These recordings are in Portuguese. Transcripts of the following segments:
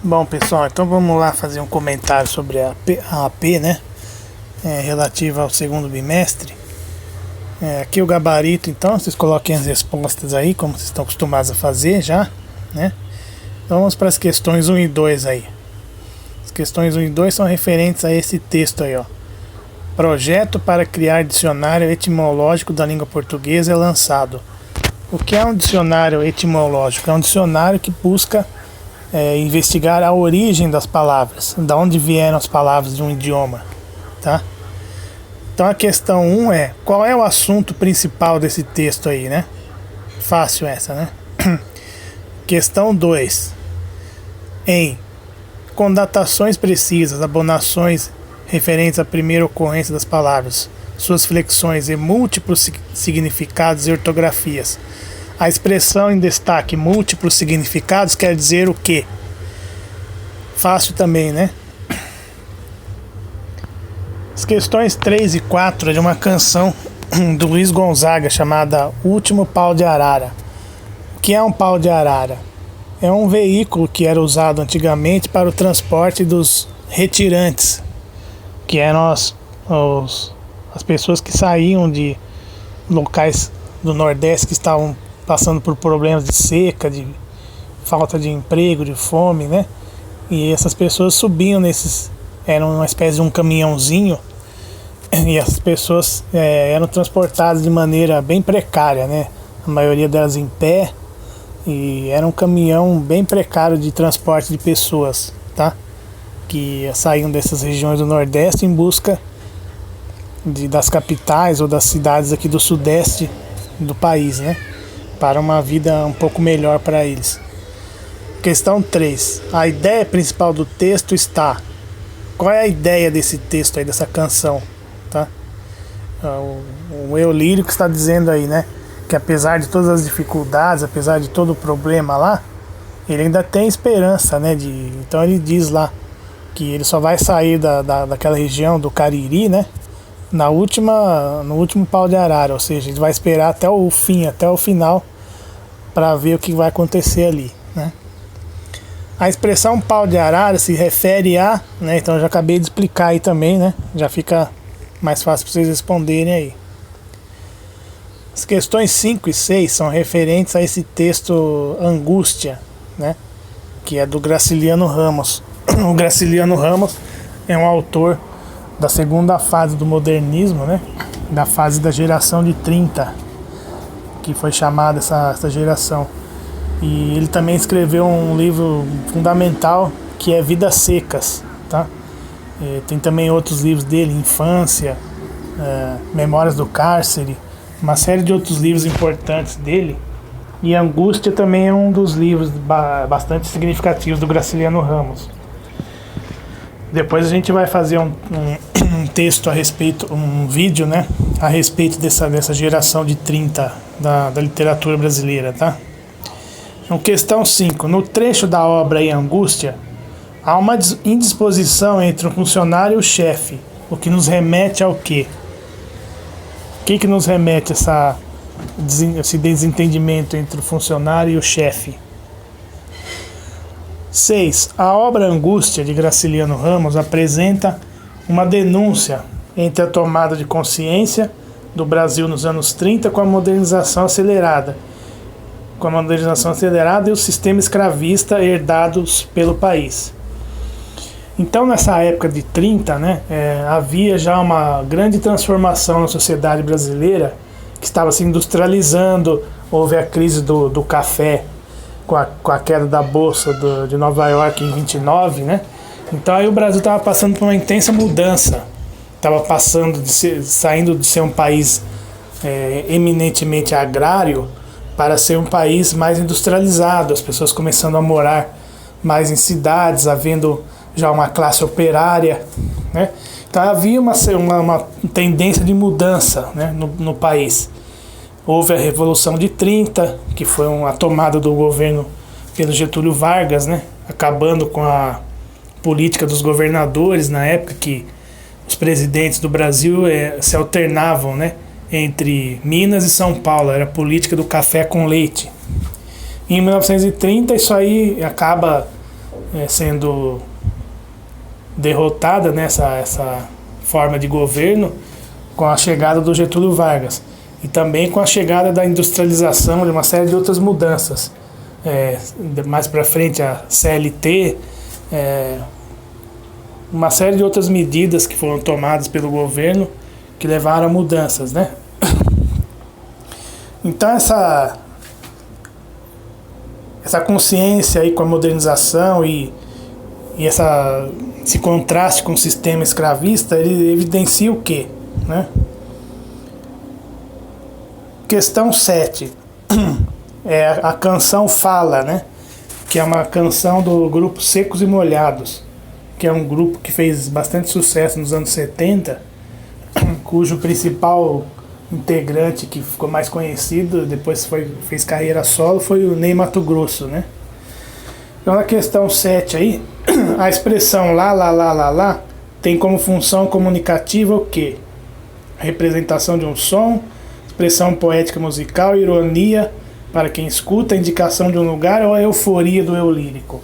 Bom, pessoal, então vamos lá fazer um comentário sobre a AP, né? Relativa ao segundo bimestre. Aqui o gabarito, então, vocês coloquem as respostas aí, como vocês estão acostumados a fazer já, né? Então vamos para as questões 1 e 2 aí. As questões 1 e 2 são referentes a esse texto aí, ó. Projeto para criar dicionário etimológico da língua portuguesa é lançado. O que é um dicionário etimológico? É um dicionário que busca investigar a origem das palavras, da onde vieram as palavras de um idioma, tá? Então a questão 1 é, qual é o assunto principal desse texto aí, né? Fácil essa, né? Questão 2, com datações precisas, abonações referentes à primeira ocorrência das palavras, suas flexões e múltiplos significados e ortografias. A expressão em destaque múltiplos significados quer dizer o quê? Fácil também, né? As questões 3 e 4 é de uma canção do Luiz Gonzaga chamada Último Pau de Arara. O que é um pau de arara? É um veículo que era usado antigamente para o transporte dos retirantes, que eram as pessoas que saíam de locais do Nordeste que estavam passando por problemas de seca, de falta de emprego, de fome, né? E essas pessoas subiam era uma espécie de um caminhãozinho, e essas pessoas eram transportadas de maneira bem precária, né? A maioria delas em pé, e era um caminhão bem precário de transporte de pessoas, tá? Que saíam dessas regiões do Nordeste em busca das capitais ou das cidades aqui do Sudeste do país, né? Para uma vida um pouco melhor para eles. Questão 3. A ideia principal do texto está... Qual é a ideia desse texto aí, dessa canção? Tá? O eu lírico está dizendo aí, né? Que apesar de todas as dificuldades, apesar de todo o problema lá, ele ainda tem esperança, né? Então ele diz lá que ele só vai sair daquela região do Cariri, né? No último pau de arara, ou seja, ele vai esperar até o fim, até o final, para ver o que vai acontecer ali, né? A expressão pau de arara se refere a, né? Então eu já acabei de explicar aí também, né? Já fica mais fácil para vocês responderem aí. As questões 5 e 6 são referentes a esse texto Angústia, né? Que é do Graciliano Ramos. O Graciliano Ramos é um autor da segunda fase do modernismo, né? Da fase da geração de 30, que foi chamada essa geração. E ele também escreveu um livro fundamental que é Vidas Secas, tá? Tem também outros livros dele, Infância, Memórias do Cárcere, uma série de outros livros importantes dele. E Angústia também é um dos livros bastante significativos do Graciliano Ramos. Depois a gente vai fazer um texto a respeito, um vídeo, né, a respeito dessa geração de 30 da literatura brasileira, tá? Então, questão 5. No trecho da obra em Angústia, há uma indisposição entre o funcionário e o chefe, o que nos remete ao quê? O que nos remete a esse desentendimento entre o funcionário e o chefe? 6. A obra Angústia, de Graciliano Ramos, apresenta uma denúncia entre a tomada de consciência do Brasil nos anos 30 com a modernização acelerada e o sistema escravista herdados pelo país. Então, nessa época de 30, né, havia já uma grande transformação na sociedade brasileira, que estava se industrializando. Houve a crise do café, com a queda da Bolsa de Nova York em 29, né? Então aí o Brasil estava passando por uma intensa mudança. Estava saindo de ser um país eminentemente agrário para ser um país mais industrializado, as pessoas começando a morar mais em cidades, havendo já uma classe operária, né? Então havia uma tendência de mudança, né, no país. Houve a Revolução de 30, que foi uma tomada do governo pelo Getúlio Vargas, né, acabando com a política dos governadores na época, que os presidentes do Brasil se alternavam, né, entre Minas e São Paulo. Era a política do café com leite. Em 1930 isso aí acaba sendo derrotada, né, essa forma de governo, com a chegada do Getúlio Vargas e também com a chegada da industrialização, de uma série de outras mudanças. Mais para frente a CLT, uma série de outras medidas que foram tomadas pelo governo que levaram a mudanças, né? Então essa consciência aí com a modernização e esse contraste com o sistema escravista, ele evidencia o quê, né? Questão 7. A canção Fala, né? Que é uma canção do grupo Secos e Molhados, que é um grupo que fez bastante sucesso nos anos 70, cujo principal integrante que ficou mais conhecido, depois fez carreira solo, foi o Ney Matogrosso, né? Então na questão 7 aí, a expressão lá, lá, lá, lá, lá, tem como função comunicativa o quê? A representação de um som, expressão poética musical, ironia para quem escuta, indicação de um lugar ou a euforia do eu lírico.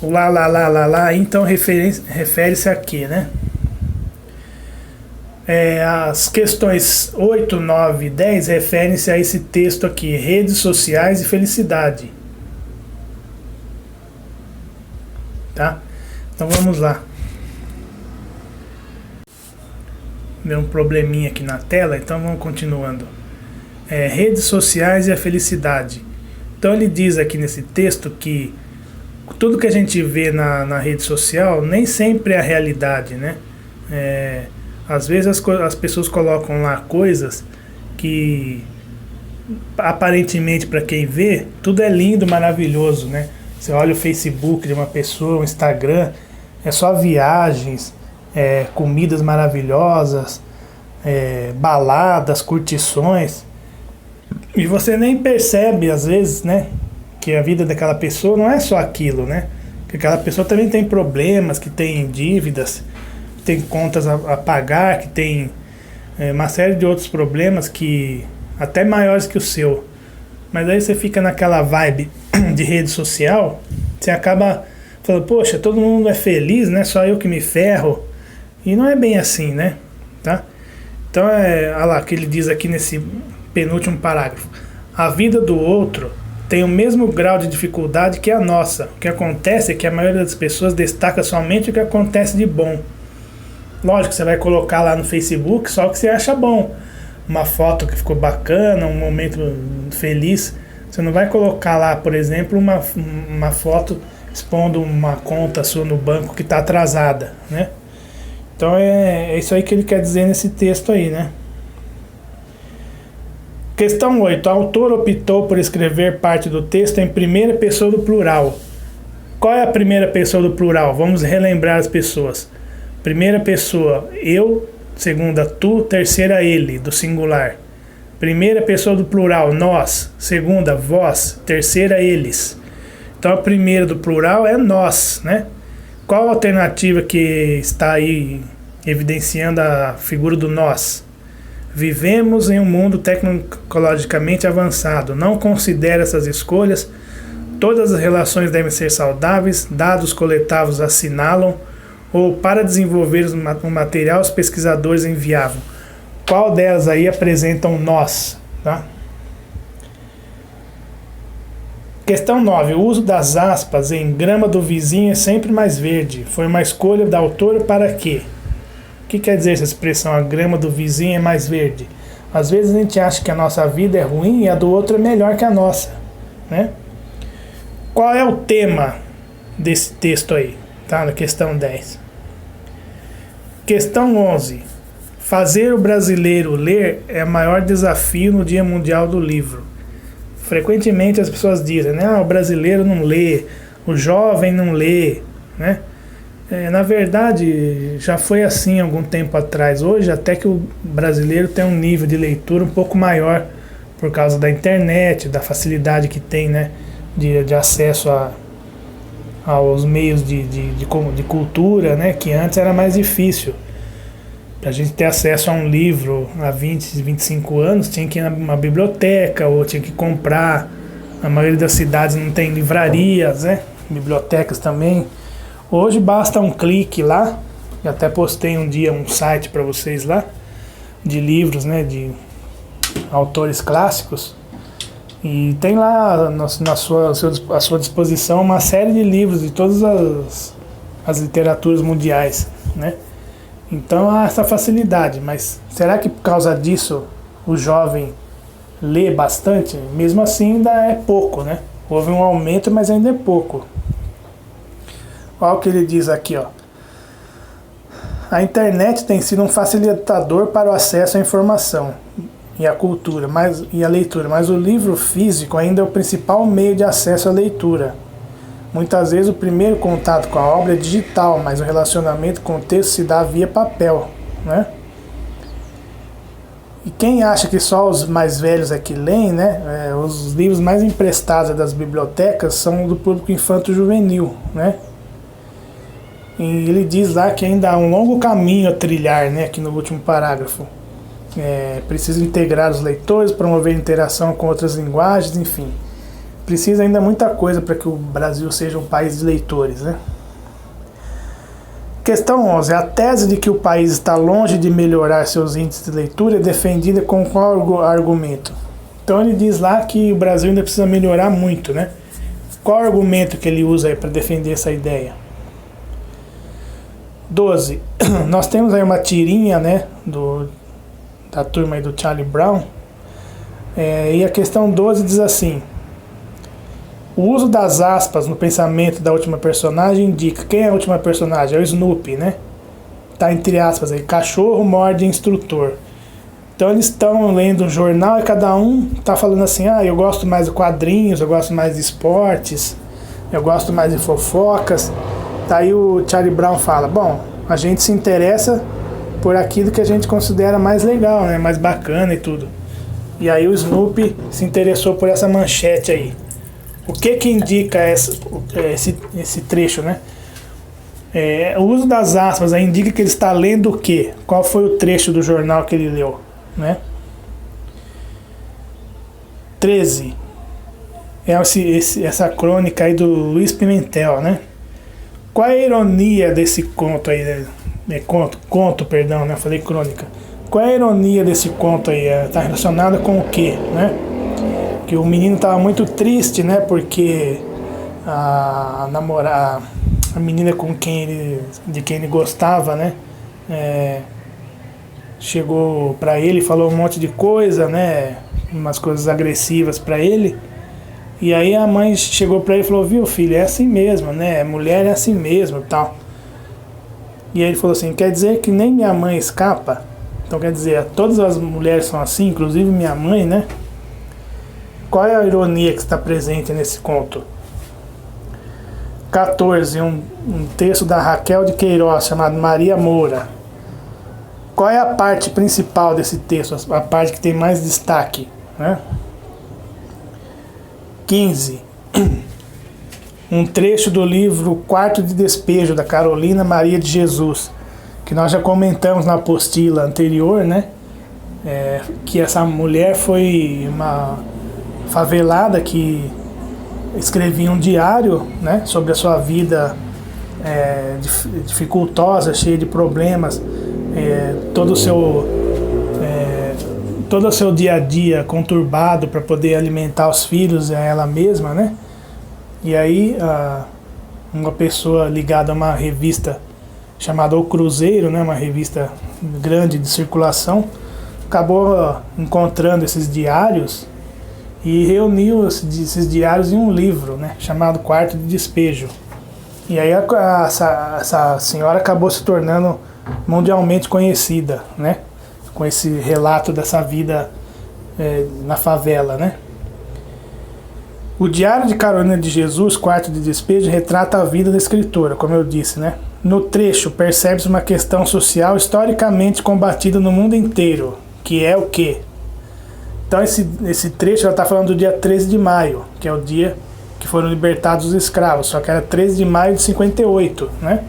O lá, lá, lá, lá, lá, então refere-se a quê, né? As questões 8, 9 e 10 referem-se a esse texto aqui, redes sociais e felicidade. Tá? Então vamos lá. Deu um probleminha aqui na tela, então vamos continuando. Redes sociais e a felicidade. Então ele diz aqui nesse texto que tudo que a gente vê na rede social nem sempre é a realidade, né? Às vezes as pessoas colocam lá coisas que aparentemente para quem vê tudo é lindo, maravilhoso, né? Você olha o Facebook de uma pessoa, o Instagram, é só viagens, comidas maravilhosas, baladas, curtições, e você nem percebe às vezes, né, que a vida daquela pessoa não é só aquilo, né? Que aquela pessoa também tem problemas, que tem dívidas, que tem contas a pagar, que tem uma série de outros problemas que até maiores que o seu. Mas aí você fica naquela vibe de rede social, você acaba falando, poxa, todo mundo é feliz, né? Só eu que me ferro. E não é bem assim, né? Tá? Então olha lá, que ele diz aqui nesse penúltimo parágrafo. A vida do outro tem o mesmo grau de dificuldade que a nossa. O que acontece é que a maioria das pessoas destaca somente o que acontece de bom. Lógico, você vai colocar lá no Facebook só o que você acha bom. Uma foto que ficou bacana, um momento feliz. Você não vai colocar lá, por exemplo, uma foto expondo uma conta sua no banco que está atrasada, né? Então é isso aí que ele quer dizer nesse texto aí, né? Questão 8. O autor optou por escrever parte do texto em primeira pessoa do plural. Qual é a primeira pessoa do plural? Vamos relembrar as pessoas. Primeira pessoa, eu. Segunda, tu. Terceira, ele, do singular. Primeira pessoa do plural, nós. Segunda, vós. Terceira, eles. Então a primeira do plural é nós, né? Qual a alternativa que está aí evidenciando a figura do nós? Vivemos em um mundo tecnologicamente avançado. Não considere essas escolhas. Todas as relações devem ser saudáveis. Dados coletados assinalam. Ou para desenvolver um material, os pesquisadores enviavam. Qual delas aí apresentam nós? Tá? Questão 9. O uso das aspas em grama do vizinho é sempre mais verde. Foi uma escolha da autora para quê? O que quer dizer essa expressão, a grama do vizinho é mais verde? Às vezes a gente acha que a nossa vida é ruim e a do outro é melhor que a nossa, né? Qual é o tema desse texto aí? Tá, na questão 10. Questão 11. Fazer o brasileiro ler é o maior desafio no Dia Mundial do Livro. Frequentemente as pessoas dizem, né? O brasileiro não lê, o jovem não lê, né? Na verdade, já foi assim algum tempo atrás. Hoje, até que o brasileiro tem um nível de leitura um pouco maior por causa da internet, da facilidade que tem, né, de acesso aos meios de cultura, né, que antes era mais difícil. Para a gente ter acesso a um livro há 20, 25 anos, tinha que ir numa biblioteca ou tinha que comprar. A maioria das cidades não tem livrarias, né? Bibliotecas também. Hoje basta um clique lá. Eu até postei um dia um site para vocês lá, de livros, né? De autores clássicos. E tem lá à sua disposição uma série de livros de todas as literaturas mundiais, né? Então há essa facilidade, mas será que por causa disso o jovem lê bastante? Mesmo assim ainda é pouco, né? Houve um aumento, mas ainda é pouco. Olha o que ele diz aqui, ó. A internet tem sido um facilitador para o acesso à informação e à cultura e à leitura, mas o livro físico ainda é o principal meio de acesso à leitura. Muitas vezes o primeiro contato com a obra é digital, mas o relacionamento com o texto se dá via papel, né? E quem acha que só os mais velhos é que leem, né? Os livros mais emprestados das bibliotecas são do público infanto-juvenil, né? E ele diz lá que ainda há um longo caminho a trilhar, né? Aqui no último parágrafo. Precisa integrar os leitores, promover interação com outras linguagens, enfim. Precisa ainda muita coisa para que o Brasil seja um país de leitores, né? Questão 11. A tese de que o país está longe de melhorar seus índices de leitura é defendida com qual argumento? Então ele diz lá que o Brasil ainda precisa melhorar muito, né? Qual argumento que ele usa aí para defender essa ideia? 12. Nós temos aí uma tirinha, né, da turma aí do Charlie Brown, e a questão 12 diz assim: o uso das aspas no pensamento da última personagem indica quem é a última personagem, é o Snoopy, né? Tá entre aspas aí, cachorro morde instrutor. Então eles estão lendo um jornal e cada um tá falando assim: eu gosto mais de quadrinhos, eu gosto mais de esportes, eu gosto mais de fofocas. Daí o Charlie Brown fala: bom, a gente se interessa por aquilo que a gente considera mais legal, né? Mais bacana e tudo. E aí o Snoopy se interessou por essa manchete aí. O que indica esse trecho, né? O uso das aspas aí indica que ele está lendo o quê? Qual foi o trecho do jornal que ele leu, né? 13. Essa crônica aí do Luiz Pimentel, né? Qual é a ironia desse conto aí? Perdão, né? Falei crônica. Qual é a ironia desse conto aí? Está relacionada com o quê, né? Que o menino estava muito triste, né? Porque a menina de quem ele gostava, né? Chegou para ele e falou um monte de coisa, né? Umas coisas agressivas para ele. E aí a mãe chegou para ele e falou: viu, filho, é assim mesmo, né? Mulher é assim mesmo, tal. E aí ele falou assim: quer dizer que nem minha mãe escapa? Então quer dizer, todas as mulheres são assim, inclusive minha mãe, né? Qual é a ironia que está presente nesse conto? 14. Um texto da Raquel de Queiroz chamado Maria Moura. Qual é a parte principal desse texto? A parte que tem mais destaque, né? 15. Um trecho do livro Quarto de Despejo, da Carolina Maria de Jesus, que nós já comentamos na apostila anterior, né? Que essa mulher foi uma favelada que escrevia um diário, né, sobre a sua vida dificultosa, cheia de problemas, todo o seu dia a dia conturbado para poder alimentar os filhos e a ela mesma, né? E aí uma pessoa ligada a uma revista chamada O Cruzeiro, né, uma revista grande de circulação, acabou encontrando esses diários e reuniu esses diários em um livro, né, chamado Quarto de Despejo. E aí essa senhora acabou se tornando mundialmente conhecida, né, com esse relato dessa vida na favela, né. O Diário de Carolina de Jesus, Quarto de Despejo, retrata a vida da escritora, como eu disse, né. No trecho percebe-se uma questão social historicamente combatida no mundo inteiro, que é o quê? Então esse trecho ela está falando do dia 13 de maio, que é o dia que foram libertados os escravos, só que era 13 de maio de 58, né?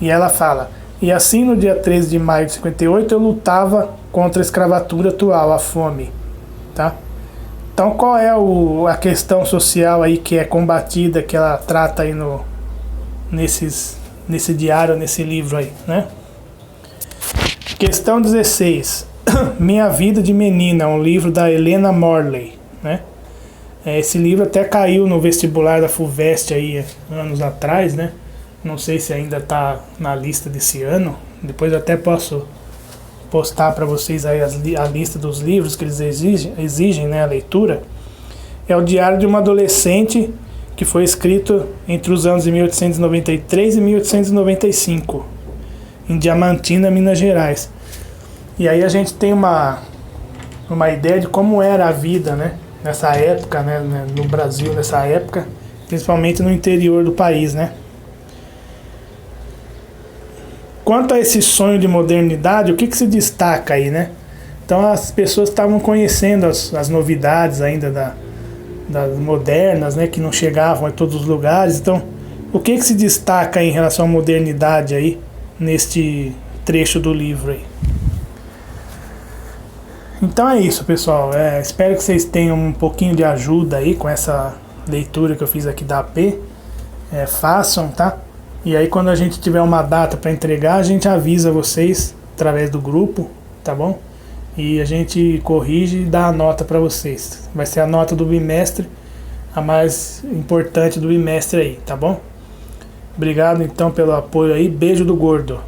E ela fala: E assim, no dia 13 de maio de 58, eu lutava contra a escravatura atual, a fome, tá? Então, qual é a questão social aí que é combatida, que ela trata aí nesse diário, nesse livro aí, né? Questão 16. Minha Vida de Menina, um livro da Helena Morley, né? Esse livro até caiu no vestibular da FUVEST aí anos atrás, né? Não sei se ainda está na lista desse ano. Depois eu até posso postar para vocês aí a lista dos livros que eles exigem, né, a leitura. É o diário de uma adolescente que foi escrito entre os anos de 1893 e 1895, em Diamantina, Minas Gerais. E aí a gente tem uma ideia de como era a vida, né, nessa época, né, no Brasil, nessa época, principalmente no interior do país, né. Quanto a esse sonho de modernidade, o que se destaca aí, né? Então as pessoas estavam conhecendo as novidades ainda das modernas, né? Que não chegavam a todos os lugares. Então, o que se destaca aí em relação à modernidade aí, neste trecho do livro aí? Então é isso, pessoal. Espero que vocês tenham um pouquinho de ajuda aí com essa leitura que eu fiz aqui da AP. Façam, tá? E aí quando a gente tiver uma data para entregar, a gente avisa vocês através do grupo, tá bom? E a gente corrige e dá a nota para vocês. Vai ser a nota do bimestre, a mais importante do bimestre aí, tá bom? Obrigado então pelo apoio aí, beijo do gordo.